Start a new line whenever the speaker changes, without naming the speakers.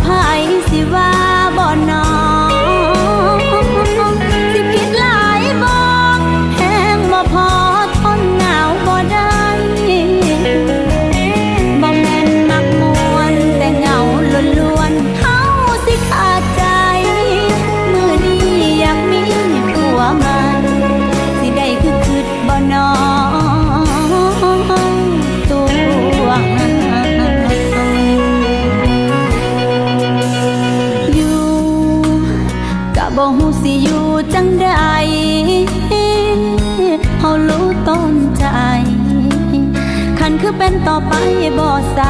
ไผสิว่าบ่นอสิผิดหลายบ่แห้งบ่พอทนหนาวบ่ได้บ่แม่นมักมวนแต่เหงาล้วนๆเฮาสิขาดใจมื้อนี้อยากมีผัวใหม่สิได้คือคิดบ่นอตัวอยู่ก็บ่ฮู้สิอยู่จังใดเฮารู้ต้นใจคันคือเป็นต่อไปบ่สา